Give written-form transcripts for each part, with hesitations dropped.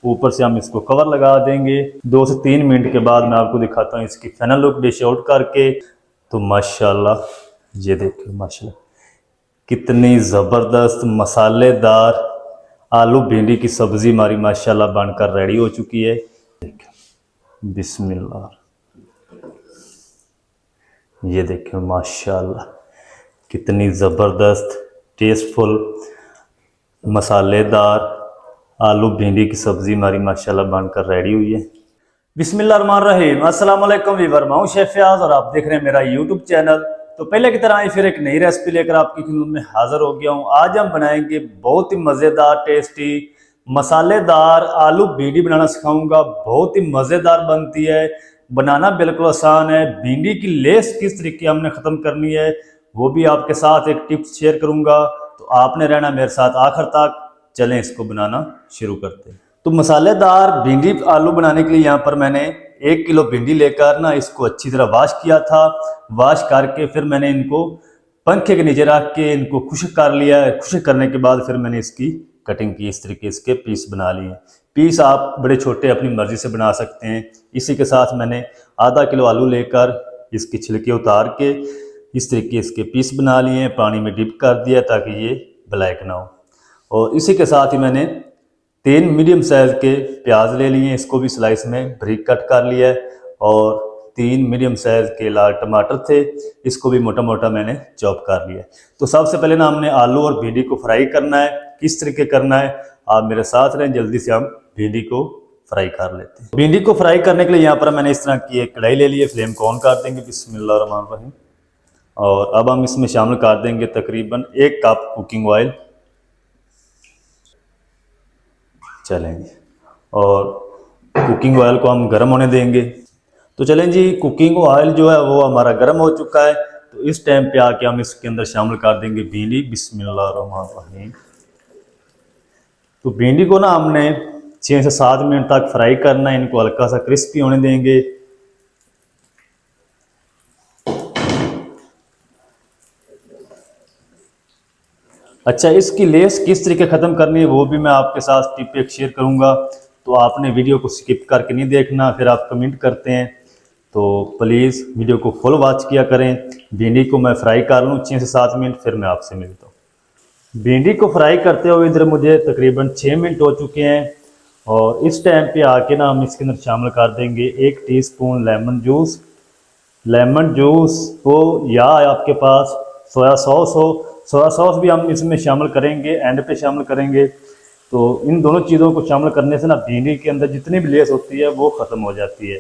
ऊपर से हम इसको कवर लगा देंगे। 2 से 3 मिनट के बाद मैं आपको दिखाता हूँ इसकी फाइनल लुक डिश आउट करके। तो माशाल्लाह, ये देखिए माशाल्लाह कितनी ज़बरदस्त मसालेदार आलू भिंडी की सब्ज़ी हमारी माशाल्लाह बनकर रेडी हो चुकी है। बिस्मिल्लाह, ये देखिए माशाल्लाह कितनी ज़बरदस्त टेस्टफुल मसालेदार आलू भिंडी की सब्ज़ी हमारी माशाल्लाह बनकर रेडी हुई है। बिस्मिल्लाहिर्रहमानिर्रहीम। अस्सलाम वालेकुम वीवर, मैं हूं शेफ फयाज और आप देख रहे हैं मेरा यूट्यूब चैनल। तो पहले की तरह ही फिर एक नई रेसिपी लेकर आपकी खिदमत में हाजिर हो गया हूं। आज हम बनाएंगे बहुत ही मज़ेदार टेस्टी मसालेदार आलू भिंडी बनाना सिखाऊंगा। बहुत ही मज़ेदार बनती है, बनाना बिल्कुल आसान है। भिंडी की लेस किस तरीके हमने ख़त्म करनी है वो भी आपके साथ एक टिप्स शेयर करूंगा। तो आपने रहना मेरे साथ आखिर तक। चलें इसको बनाना शुरू करते हैं। तो मसालेदार भिंडी आलू बनाने के लिए यहाँ पर मैंने 1 किलो भिंडी लेकर ना इसको अच्छी तरह वॉश किया था। वॉश करके फिर मैंने इनको पंखे के नीचे रख के इनको खुश्क कर लिया है। खुश्क करने के बाद फिर मैंने इसकी कटिंग की, इस तरीके इसके पीस बना लिए। पीस आप बड़े छोटे अपनी मर्जी से बना सकते हैं। इसी के साथ मैंने आधा किलो आलू लेकर इसकी छिलके उतार के इस तरीके इसके पीस बना लिए हैं। पानी में डिप कर दिया ताकि ये ब्लैक ना हो। और इसी के साथ ही मैंने 3 मीडियम साइज़ के प्याज ले लिए, इसको भी स्लाइस में बारीक कट कर लिया है। और 3 मीडियम साइज़ के लाल टमाटर थे, इसको भी मोटा मोटा मैंने चॉप कर लिया है। तो सबसे पहले ना हमने आलू और भिंडी को फ्राई करना है। किस तरीके करना है आप मेरे साथ रहें, जल्दी से हम भिंडी को फ्राई कर लेते हैं। भिंडी को फ्राई करने के लिए यहाँ पर मैंने इस तरह की एक कढ़ाई ले ली है। फ्लेम को ऑन कर देंगे, बिस्मिल्लाहिर्रहमानिर्रहीम। और अब हम इसमें शामिल कर देंगे तकरीबन 1 कप कुकिंग ऑयल। चलेंगे और कुकिंग ऑयल को हम गर्म होने देंगे। तो चलें जी, कुकिंग ऑयल जो है वो हमारा गर्म हो चुका है। तो इस टाइम पे आके हम इसके अंदर शामिल कर देंगे भिंडी। बिस्मिल्लाहिर्रहमानिर्रहीम। तो भिंडी को ना हमने 6 से 7 मिनट तक फ्राई करना है। इनको हल्का सा क्रिस्पी होने देंगे। अच्छा, इसकी लेस किस तरीके ख़त्म करनी है वो भी मैं आपके साथ टिप एक शेयर करूंगा। तो आपने वीडियो को स्किप करके नहीं देखना, फिर आप कमेंट करते हैं। तो प्लीज़ वीडियो को फुल वॉच किया करें। भिंडी को मैं फ्राई कर लूँ 6 से 7 मिनट, फिर मैं आपसे मिलता हूँ। भिंडी को फ्राई करते हुए इधर मुझे तकरीबन 6 मिनट हो चुके हैं। और इस टाइम पे आके ना हम इसके अंदर शामिल कर देंगे 1 teaspoon lemon juice. Lemon juice हो या आपके पास सोया सॉस हो, सोया सॉस भी हम इसमें शामिल करेंगे, एंड पे शामिल करेंगे। तो इन दोनों चीज़ों को शामिल करने से ना भिंडी के अंदर जितनी भी लेस होती है वो ख़त्म हो जाती है।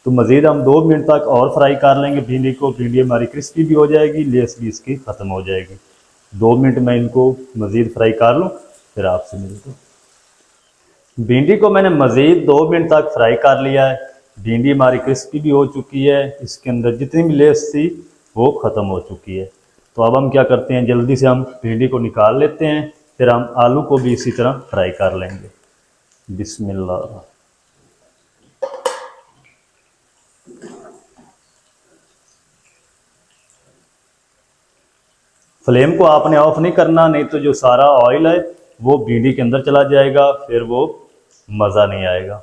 तो मज़ीद हम 2 मिनट तक और फ्राई कर लेंगे भिंडी को। भिंडी हमारी क्रिस्पी भी हो जाएगी, लेस भी इसकी ख़त्म हो जाएगी। 2 मिनट में इनको मज़ीद फ्राई कर लूँ, फिर आपसे मिलता हूँ। भिंडी को मैंने मज़ीद 2 मिनट तक फ्राई कर लिया है। भिंडी हमारी क्रिस्पी भी हो चुकी है, इसके अंदर जितनी भी लेस थी वो ख़त्म हो चुकी है। तो अब हम क्या करते हैं, जल्दी से हम भिंडी को निकाल लेते हैं। फिर हम आलू को भी इसी तरह फ्राई कर लेंगे। बिस्मिल्लाह। फ्लेम को आपने ऑफ नहीं करना, नहीं तो जो सारा ऑयल है वो भिंडी के अंदर चला जाएगा, फिर वो मज़ा नहीं आएगा।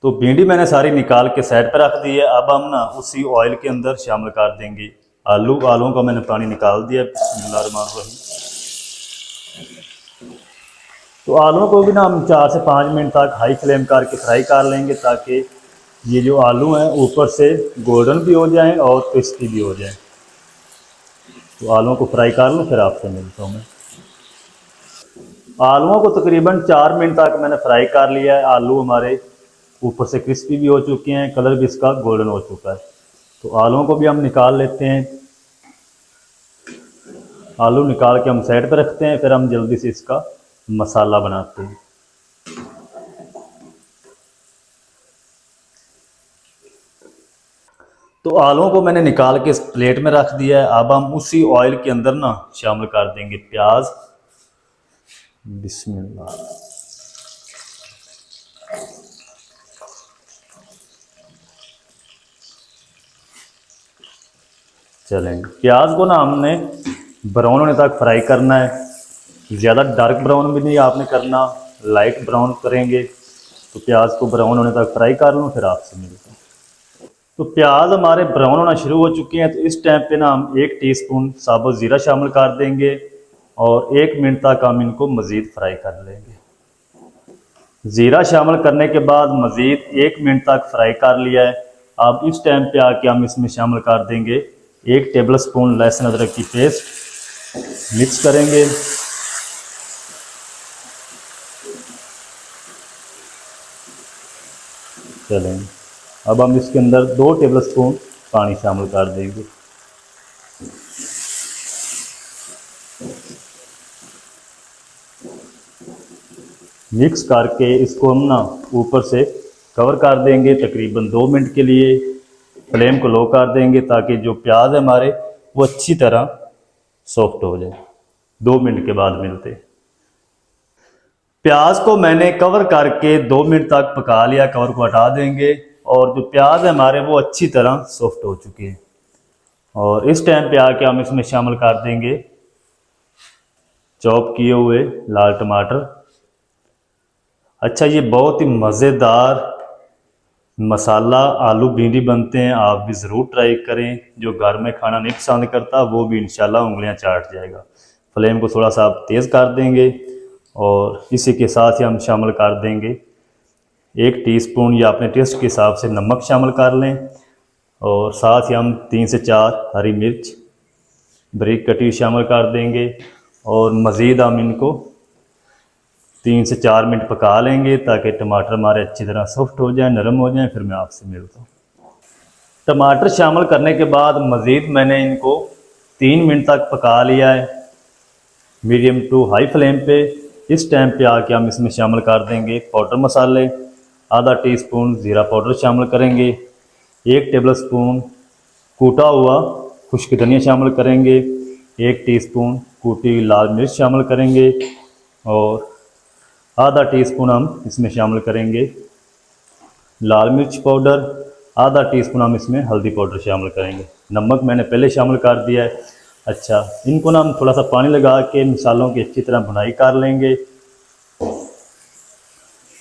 तो भिंडी मैंने सारी निकाल के साइड पर रख दी है। अब हम ना उसी ऑयल के अंदर शामिल कर देंगे आलू। आलूओं का मैंने पानी निकाल दिया। बिस्मिल्लाहिर्रहमानिर्रहीम। तो आलूओं को भी ना हम 4 से 5 मिनट तक हाई फ्लेम करके फ्राई कर लेंगे, ताकि ये जो आलू हैं ऊपर से गोल्डन भी हो जाएं और क्रिस्पी भी हो जाएं। तो आलूओं को फ्राई कर लूँ, फिर आपसे मिलता हूँ मैं। आलूओं को तकरीबन 4 मिनट तक मैंने फ्राई कर लिया है। आलू हमारे ऊपर से क्रिस्पी भी हो चुके हैं, कलर भी इसका गोल्डन हो चुका है। तो आलूओं को भी हम निकाल लेते हैं। आलू निकाल के हम साइड पर रखते हैं, फिर हम जल्दी से इसका मसाला बनाते हैं। तो आलूओं को मैंने निकाल के इस प्लेट में रख दिया है। अब हम उसी ऑयल के अंदर ना शामिल कर देंगे प्याज। बिस्मिल्लाह। चलेंगे, प्याज को ना हमने ब्राउन होने तक फ्राई करना है। ज़्यादा डार्क ब्राउन भी नहीं आपने करना, लाइट ब्राउन करेंगे। तो प्याज को ब्राउन होने तक फ्राई कर लूँ, फिर आपसे मिलता हूँ। तो प्याज हमारे ब्राउन होना शुरू हो चुके हैं। तो इस टाइम पे ना हम 1 टीस्पून साबुत ज़ीरा शामिल कर देंगे और 1 मिनट तक हम इनको मज़ीद फ्राई कर लेंगे। ज़ीरा शामिल करने के बाद मज़ीद 1 मिनट तक फ्राई कर लिया है। अब इस टाइम पे आके हम इसमें शामिल कर देंगे 1 टेबल स्पून लहसुन अदरक की पेस्ट। मिक्स करेंगे। चलें, अब हम इसके अंदर 2 टेबल स्पून पानी शामिल कर देंगे। मिक्स करके इसको हम ना ऊपर से कवर कर देंगे तकरीबन 2 मिनट के लिए। फ्लेम को लो कर देंगे ताकि जो प्याज है हमारे वो अच्छी तरह सॉफ्ट हो जाए। 2 मिनट के बाद मिलते हैं। प्याज को मैंने कवर करके 2 मिनट तक पका लिया। कवर को हटा देंगे और जो प्याज है हमारे वो अच्छी तरह सॉफ्ट हो चुके हैं। और इस टाइम पे आके हम इसमें शामिल कर देंगे चॉप किए हुए लाल टमाटर। अच्छा, ये बहुत ही मज़ेदार मसाला आलू भिंडी बनते हैं, आप भी ज़रूर ट्राई करें। जो घर में खाना नहीं पसंद करता वो भी इंशाल्लाह उंगलियां चाट जाएगा। फ्लेम को थोड़ा सा आप तेज़ कर देंगे और इसी के साथ ही हम शामिल कर देंगे 1 टीस्पून या अपने टेस्ट के हिसाब से नमक शामिल कर लें। और साथ ही हम 3 से 4 हरी मिर्च बारीक कटी शामिल कर देंगे और मज़ीद हम इनको 3 से 4 मिनट पका लेंगे ताकि टमाटर हमारे अच्छी तरह सॉफ्ट हो जाए, नरम हो जाए। फिर मैं आपसे मिलता हूँ। टमाटर शामिल करने के बाद मज़ीद मैंने इनको 3 मिनट तक पका लिया है मीडियम टू हाई फ्लेम पे। इस टाइम पे आके हम इसमें शामिल कर देंगे पाउडर मसाले। आधा टीस्पून ज़ीरा पाउडर शामिल करेंगे, 1 टेबल स्पून कूटा हुआ खुश्क धनिया शामिल करेंगे, 1 टीस्पून कूटी लाल मिर्च शामिल करेंगे और आधा टीस्पून हम इसमें शामिल करेंगे लाल मिर्च पाउडर। आधा टीस्पून हम इसमें हल्दी पाउडर शामिल करेंगे। नमक मैंने पहले शामिल कर दिया है। अच्छा, इनको ना हम थोड़ा सा पानी लगा के मसालों की अच्छी तरह भुनाई कर लेंगे।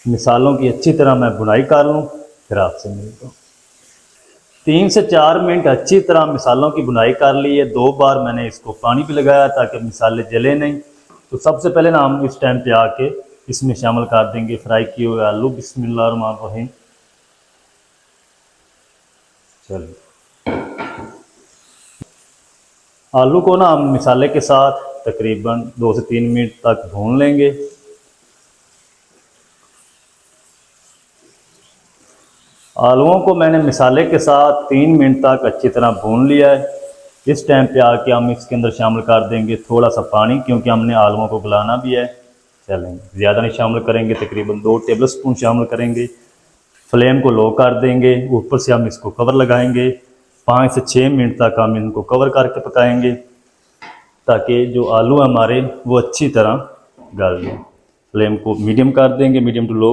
मसालों की अच्छी तरह मैं भुनाई कर लूँ, फिर आपसे मिलता हूँ। 3 से 4 मिनट अच्छी तरह मसालों की भुनाई कर ली है। 2 बार मैंने इसको पानी भी लगाया ताकि मसाले जले नहीं। तो सबसे पहले ना हम इस टाइम पे आके इसमें शामिल कर देंगे फ्राई किए हुए आलू। बिस्मिल्लाहिर्रहमानिर्रहीम। चलिए, आलू को ना हम मसाले के साथ तकरीबन 2 से 3 मिनट तक भून लेंगे। आलूओं को मैंने मसाले के साथ 3 मिनट तक अच्छी तरह भून लिया है। इस टाइम पे आके हम इसके अंदर शामिल कर देंगे थोड़ा सा पानी, क्योंकि हमने आलूओं को गलाना भी है। चलेंगे, ज़्यादा नहीं शामिल करेंगे, तकरीबन 2 टेबल स्पून शामिल करेंगे। फ्लेम को लो कर देंगे। ऊपर से हम इसको कवर लगाएंगे। 5 से 6 मिनट तक हम इनको कवर करके पकाएंगे ताकि जो आलू हमारे वो अच्छी तरह गल जाए। फ्लेम को मीडियम कर देंगे, मीडियम टू लो।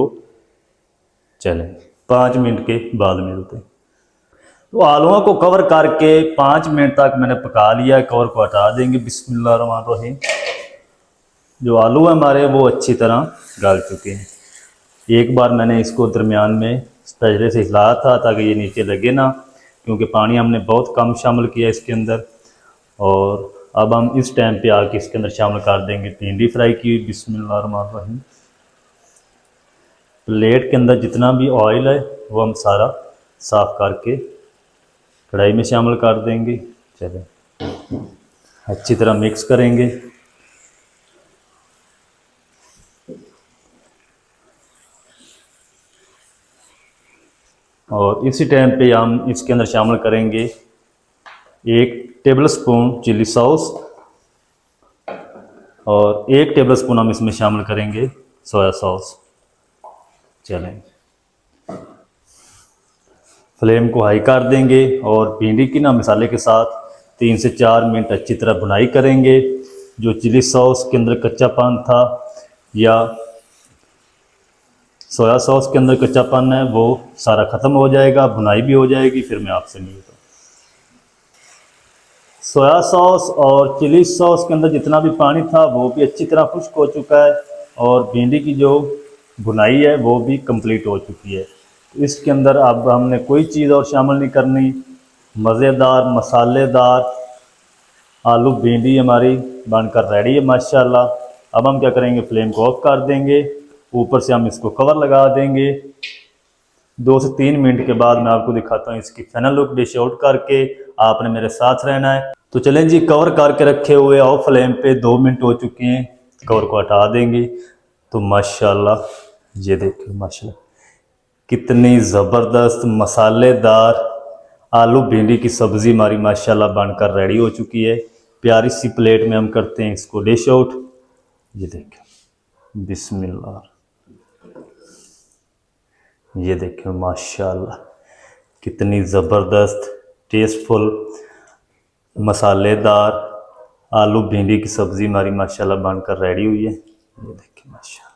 चलें, 5 मिनट के बाद मिलते हैं। तो आलूओं को कवर करके 5 मिनट तक मैंने पका लिया है। कवर को हटा देंगे। बिस्मिल्लाहिर्रहमानिर्रहीम। जो आलू है हमारे वो अच्छी तरह गल चुके हैं। एक बार मैंने इसको दरमियान में स्पैचुले से हिलाया था ताकि ये नीचे लगे ना, क्योंकि पानी हमने बहुत कम शामिल किया इसके अंदर। और अब हम इस टाइम पे आके इसके अंदर शामिल कर देंगे भिंडी फ्राई की। बिस्मिल्लाहिर्रहमानिर्रहीम। प्लेट के अंदर जितना भी ऑयल है वो हम सारा साफ़ करके कढ़ाई में शामिल कर देंगे। चलें, अच्छी तरह मिक्स करेंगे। और इसी टाइम पे हम इसके अंदर शामिल करेंगे 1 टेबल स्पून चिली सॉस और 1 टेबल स्पून हम इसमें शामिल करेंगे सोया सॉस। चलें, फ्लेम को हाई कर देंगे और भिंडी की ना मसाले के साथ 3 से 4 मिनट अच्छी तरह भुनाई करेंगे। जो चिली सॉस के अंदर कच्चापन था या सोया सॉस के अंदर कच्चापन है वो सारा ख़त्म हो जाएगा, भुनाई भी हो जाएगी। फिर मैं आपसे मिलता हूँ। सोया सॉस और चिली सॉस के अंदर जितना भी पानी था वो भी अच्छी तरह खुश्क हो चुका है और भिंडी की जो भुनाई है वो भी कंप्लीट हो चुकी है। तो इसके अंदर अब हमने कोई चीज़ और शामिल नहीं करनी। मज़ेदार मसालेदार आलू भिंडी हमारी बनकर रेडी है माशाल्लाह। अब हम क्या करेंगे, फ्लेम को ऑफ कर देंगे, ऊपर से हम इसको कवर लगा देंगे। 2 से 3 मिनट के बाद मैं आपको दिखाता हूँ इसकी फाइनल लुक। डिश आउट करके आपने मेरे साथ रहना है। तो चलें जी, कवर करके रखे हुए ऑफ फ्लेम पे 2 मिनट हो चुके हैं, कवर को हटा देंगे। तो माशाल्लाह ये देखिए माशाल्लाह कितनी ज़बरदस्त मसालेदार आलू भिंडी की सब्ज़ी हमारी माशाल्लाह बनकर रेडी हो चुकी है। प्यारी सी प्लेट में हम करते हैं इसको डिश आउट। ये देखिए बिस्मिल्लाह, ये देखिए माशाल्लाह कितनी ज़बरदस्त टेस्टफुल मसालेदार आलू भिंडी की सब्ज़ी हमारी माशाल्लाह बनकर रेडी हुई है। ये देखिए माशाल्लाह।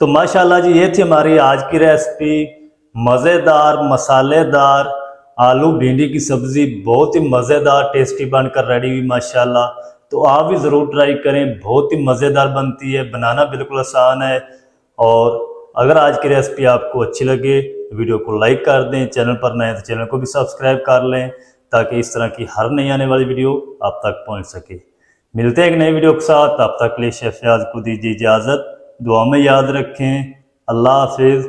तो माशाल्लाह जी ये थी हमारी आज की रेसिपी, मज़ेदार मसालेदार आलू भिंडी की सब्ज़ी, बहुत ही मज़ेदार टेस्टी बनकर रेडी हुई माशाल्लाह। तो आप भी ज़रूर ट्राई करें, बहुत ही मज़ेदार बनती है, बनाना बिल्कुल आसान है। और अगर आज की रेसिपी आपको अच्छी लगे वीडियो को लाइक कर दें, चैनल पर नए तो चैनल को भी सब्सक्राइब कर लें ताकि इस तरह की हर नई आने वाली वीडियो आप तक पहुंच सके। मिलते हैं एक नई वीडियो के साथ, तब तक के लिए शेफ फयाज को दीजिए इजाज़त। दुआ में याद रखें। अल्लाह हाफिज़।